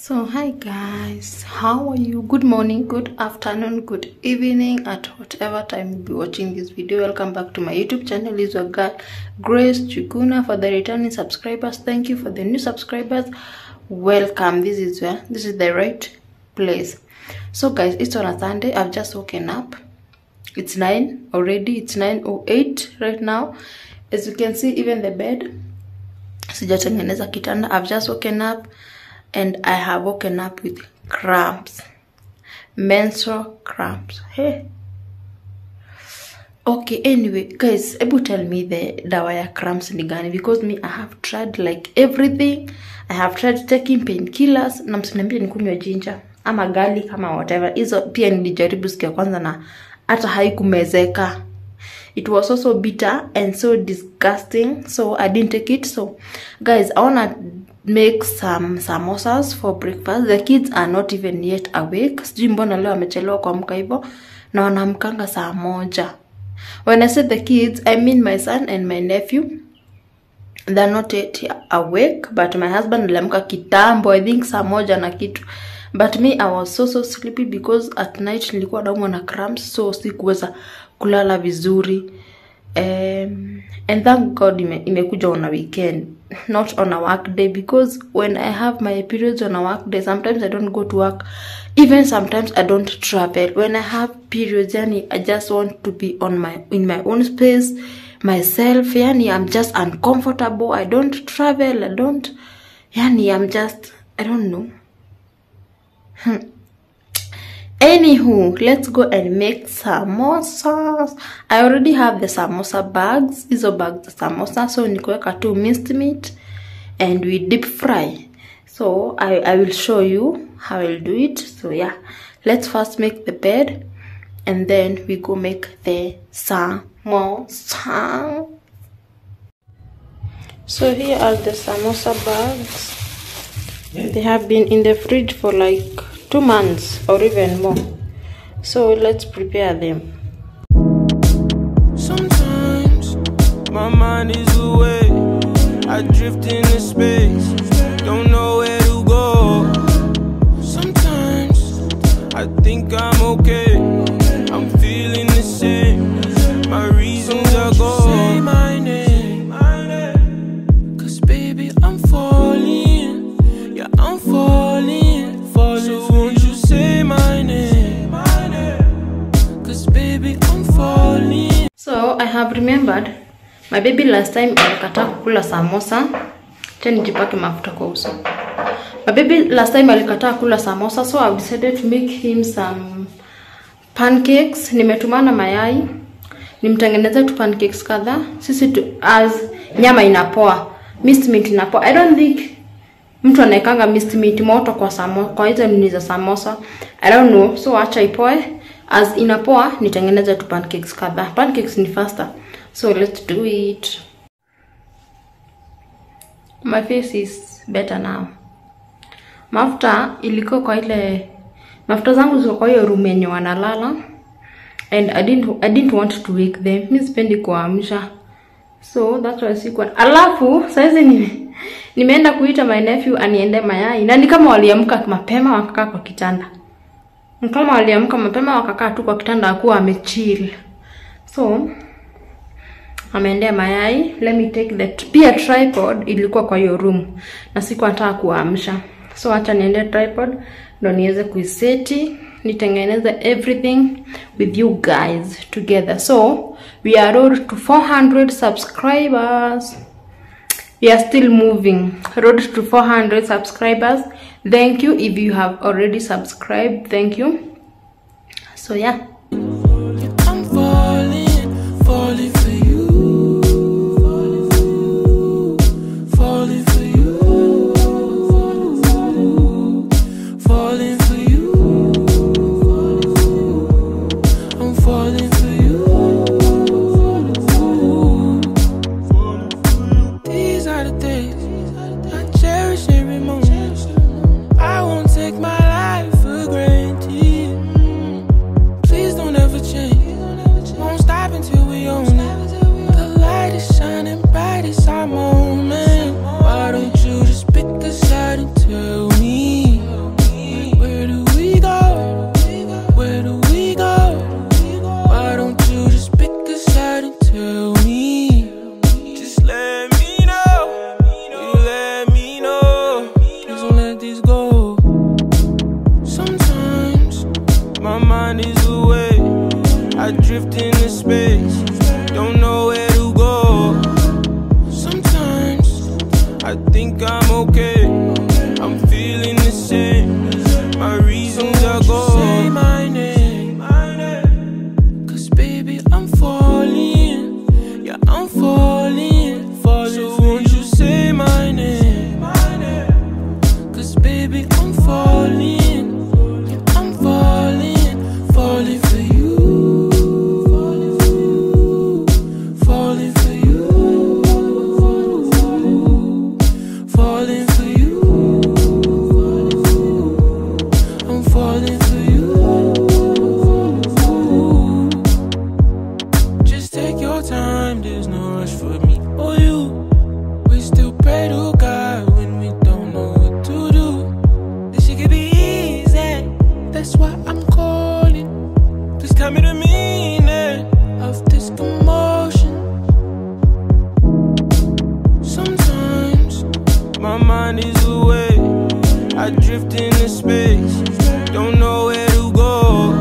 So hi guys, how are you? Good morning, good afternoon, good evening, at whatever time you'll be watching this video. Welcome back to my YouTube channel. Is your girl Grace Chukuna. For the returning subscribers, thank you. For the new subscribers, welcome. This is the right place. So guys, it's on a Sunday. I've just woken up. It's 9 already. It's 9:08 right now. As you can see, even the bed sijatengeneza kitanda. I've just woken up. And I have woken up with cramps, menstrual cramps. Hey. Okay, anyway, guys, able tell me the dawa ya cramps ni gani, because me, I have tried like everything. I have tried taking painkillers. Na msiniambie nikunywe ginger ama garlic ama whatever. Hizo pia nilijaribu siku ya kwanza na hata haikumezeka. It was also bitter and so disgusting, so I didn't take it. So guys, I wanna make some samosas for breakfast. The kids are not even yet awake. Sijui mbona leo amechelewa kuamka hivyo na wanaamkanga saa moja. When I said the kids, I mean my son and my nephew. They're not yet awake, but my husband aliamka kitambo, I think saa moja na kitu. But me, I was so sleepy because at night nilikuwa naumwa na cramps, so sikuweza kulala vizuri. And thank God imekuja on a weekend, not on a work day, because when I have my periods on a work day, sometimes I don't go to work, even sometimes I don't travel. When I have periods, yani, I just want to be in my own space, myself, yani, I'm just uncomfortable. I don't travel, yani, I'm just, I don't know. Anywho, let's go and make samosas. I already have the samosa bags. Hizo bags the samosa. So nikuweka tu minced meat and we deep fry. So I will show you how I'll do it. So yeah, let's first make the bed and then we go make the samosa. So here are the samosa bags. They have been in the fridge for like 2 months or even more. So let's prepare them. Sometimes my mind is away. I drift into space, don't know where to go. Sometimes I think I'm okay, I'm feeling the same. My reasons are gone. Say my name, cause baby I'm falling. Yeah, I'm falling. So won't you say my name? Cause baby I'm falling. So I have remembered my baby last time alikataa kula samosa. Tena nijipake mafuta kwa uso. My baby last time alikataa kula samosa, so I decided to make him some pancakes. Nimetumana mayai, nimtengeneza tu pancakes kadhaa. Sisi tu as nyama inapoa, minced meat inapoa. I don't think mtu anaekanga minced meat moto kwa hizo nini za samosa. I don't know. So acha ipoe. As inapoa nitengeneza tu pancakes kadhaa. Pancakes ni faster. So let's do it. My face is better now. Mafuta iliko kwa ile mafuta zangu ziko kwa hiyo room yenye wanalala. And I didn't want to wake them. Mimi sipendi kuamsha. So that's why sikuwa. Alafu saizi nimeenda kuita my nephew aniende mayai. Na ni kama waliamka mapema wakakaa kwa kitanda. Ni kama waliamka mapema wakakaa tu kwa kitanda akuwa amechill. So ameendea mayai. Let me take the tripod ilikuwa kwa hiyo room. Na sikuwa nataka kuamsha. So acha niende tripod ndo niweze kuiseti. Nitengeneza everything with you guys together. So we are road to 400 subscribers. We are still moving. Road to 400 subscribers. Thank you if you have already subscribed. Thank you. So yeah. I'm falling for you. Falling for you. Falling for you. I'm falling for you. These are the days I cherish every moment. I won't take my life for granted. Please Chapatis go. Sometimes my mind is away. I drift into space, don't know where to go. Sometimes I think I'm okay, I'm feeling the same. My reasons are gone. Say my name, cause baby I'm falling. Yeah, I'm falling, falling. So won't you say my name, cause baby I'm falling. Yeah, I'm falling, falling for you. Falling for you. Falling for you. I'm falling for you. Just take your time, there's no rush for me or you. We still pray to God when we don't know what to do. This shit could be easy, that's why I'm calling. Just tell me the meaning of this commotion. Sometimes my mind is away, I drift into space, don't know where to go.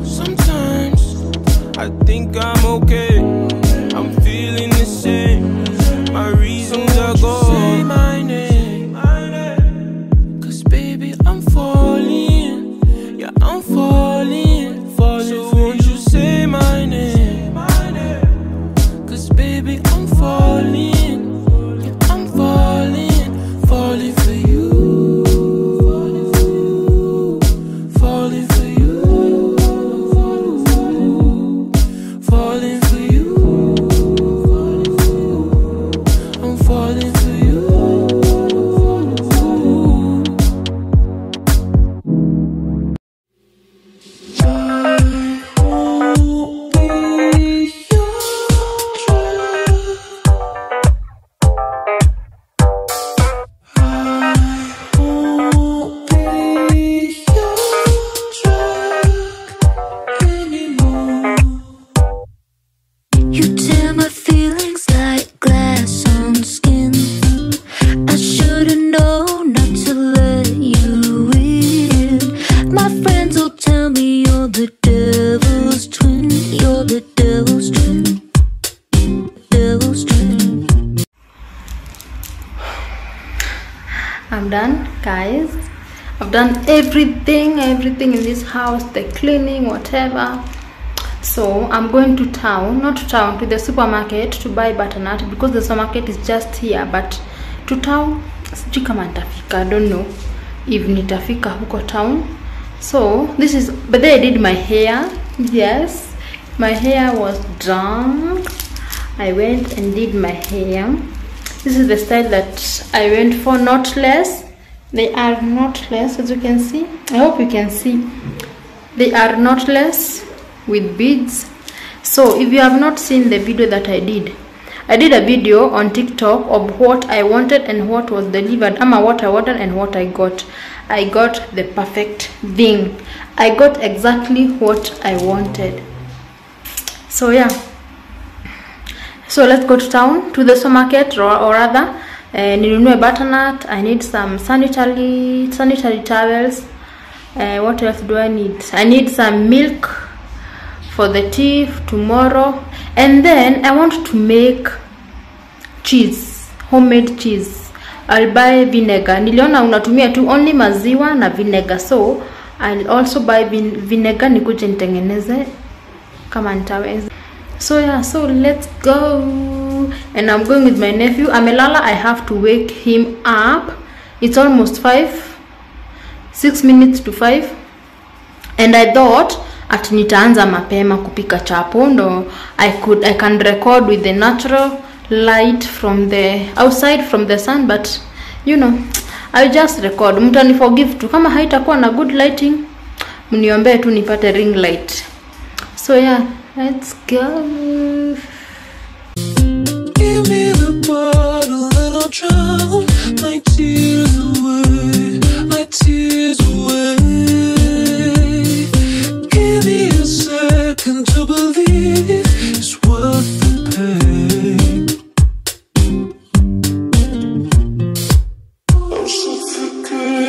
Sometimes I think I'm okay, I'm feeling the same. My reasons are gone. Say my name, cause baby I'm falling. Yeah, I'm falling, falling. So won't you say my name, cause baby I'm falling. Yeah, I'm falling, falling for you. Falling for you. Falling for you. I'm falling for you. You tear my feelings like glass on skin. I should've known not to let you in. My friends will tell me you're the devil's twin. You're the devil's twin. Devil's twin. I'm done, guys. I've done everything in this house, the cleaning, whatever. So I'm going to town, not to town, to the supermarket to buy butternut because the supermarket is just here. But to town, sijui kama nitafika. I don't know if nitafika huko town. So this is, but then I did my hair. Yes, my hair was done. I went and did my hair. This is the style that I went for, knotless. They are knotless, as you can see. I hope you can see. They are knotless with beads. So if you have not seen the video that I did a video on TikTok of what I wanted and what was delivered. What I wanted and what I got. I got the perfect thing. I got exactly what I wanted. So yeah. So let's go to town, to the supermarket, or rather, ninunue butternut. I need some sanitary towels. What else do I need? I need some milk for the tea tomorrow, and then I want to make cheese, homemade cheese. I'll buy vinegar. Niliona unatumia tu only maziwa na vinegar, so I'll also buy vinegar nikuje nitengeneze kama nitaweza. So yeah, so let's go. And I'm going with my nephew Amelala. I have to wake him up. It's almost 6 minutes to 5, and I thought at nitaanza mapema kupika chapo ndo I can record with the natural light from the outside, from the sun. But you know, I'll just record. Mtani forgive tu kama haitakuwa na good lighting, mniombe tu nipate ring light. So yeah, let's go. Give me the bottle and I'll drown my tears away, my tears away. Give me a second to believe it's worth the pain. I'm suffocating.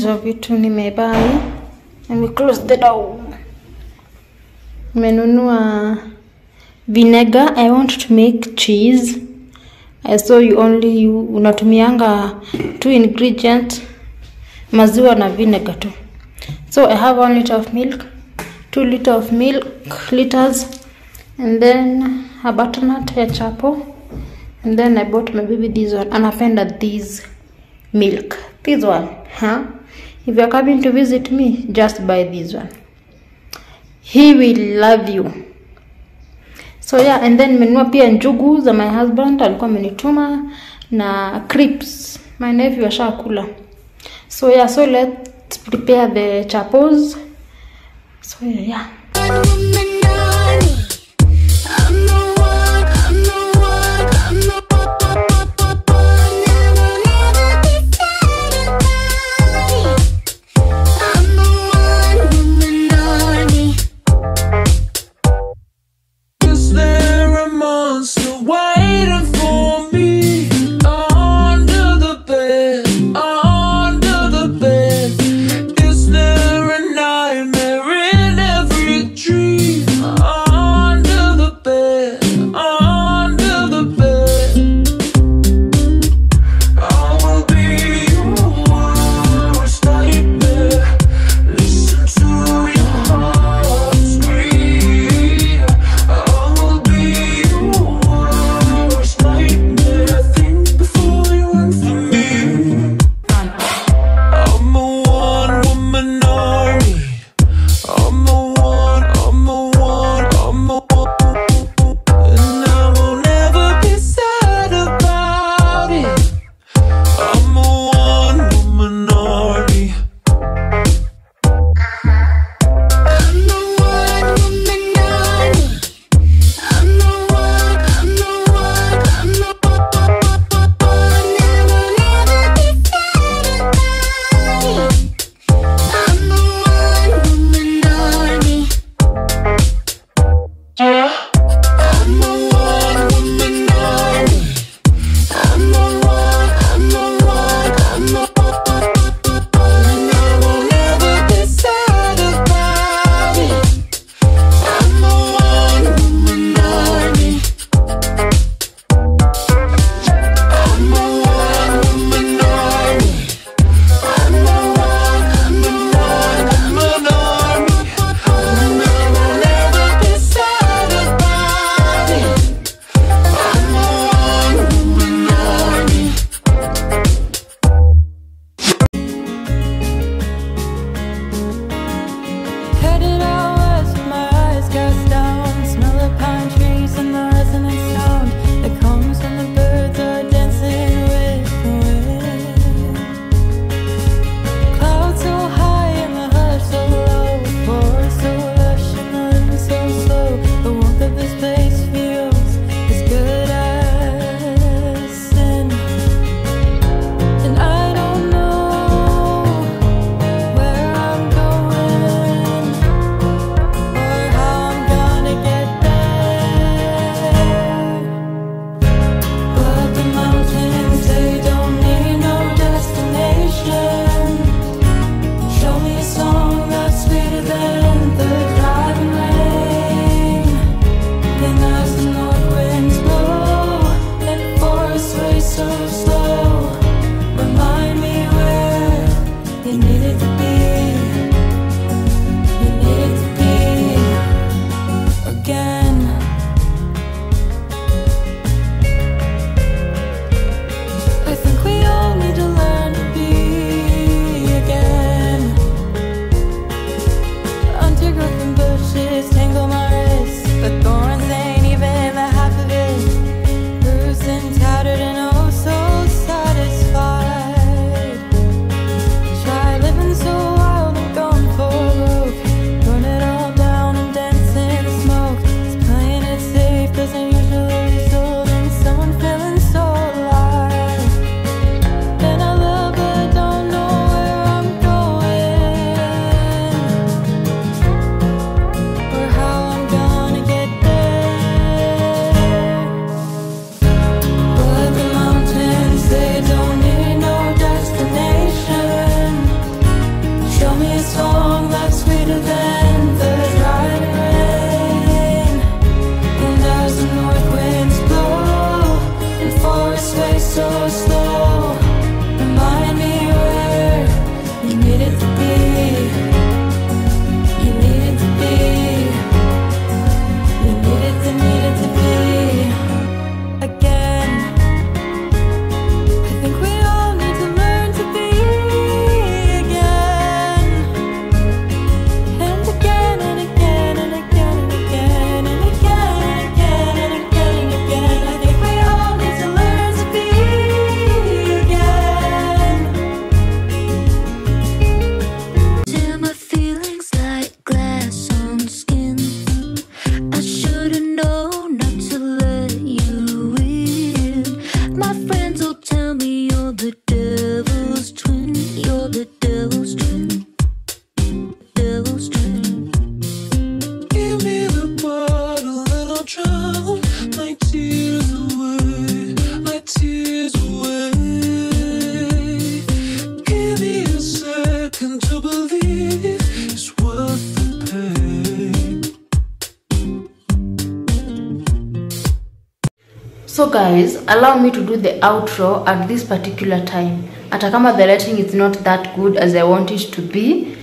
hizo vitu nimebuy. And we close the door. Nimenunua vinegar. I want to make cheese. I saw you unatumianga 2 ingredients, maziwa na vinegar too. So I have 1 liter of milk, 2 liters, and then a butternut ya chapo. And then I bought my baby this one. Anapenda this milk. This one, huh? If you're coming to visit me, just buy this one. He will love you. So yeah, and then menunua pia njugu za my husband alikuwa amenituma na crepes. My nephew ashakula. So yeah, so let's prepare the chapos. So yeah. Is there a nightmare in every dream? So guys, allow me to do the outro at this particular time. Hata kama the lighting is not that good as I want it to be,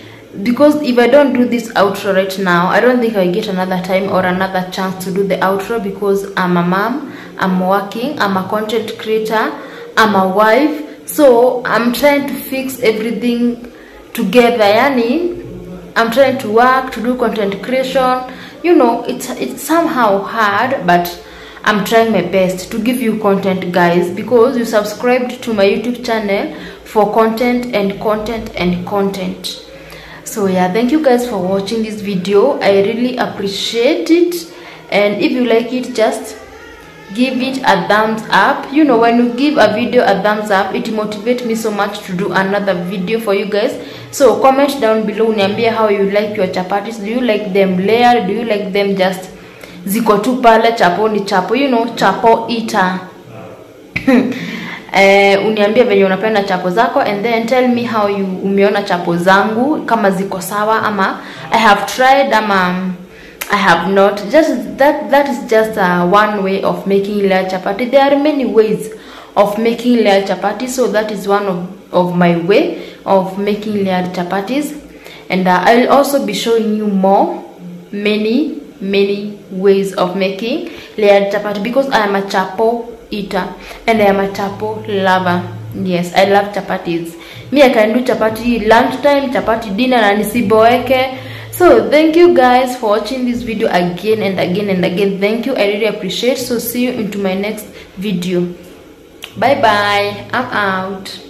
because if I don't do this outro right now, I don't think I get another time or another chance to do the outro, because I'm a mom, I'm working, I'm a content creator, I'm a wife, so I'm trying to fix everything together. Yani, I'm trying to work, to do content creation. You know, it's somehow hard, but I'm trying my best to give you content, guys, because you subscribed to my YouTube channel for content and content and content. So yeah, thank you guys for watching this video. I really appreciate it, and if you like it, just give it a thumbs up. You know, when you give a video a thumbs up, it motivates me so much to do another video for you guys. So comment down below, niambie how you like your chapatis. Do you like them layered? Do you like them just ziko tu pale? Chapo ni chapo, you know, chapo eater. Uniambie venye unapenda chapo zako, and then tell me how you umeona chapo zangu, kama ziko sawa ama I have tried ama I have not. Just that is just one way of making layered chapati. There are many ways of making layered chapati, so that is one of my way of making layered chapatis. And I'll also be showing you many ways of making layered chapati, because I am a chapo eater and I am a chapo lover. Yes, I love chapatis. Me, I can do chapati lunchtime, chapati dinner, na nisiboeke. So thank you guys for watching this video again and again and again. Thank you, I really appreciate. So see you into my next video. Bye bye, I'm out.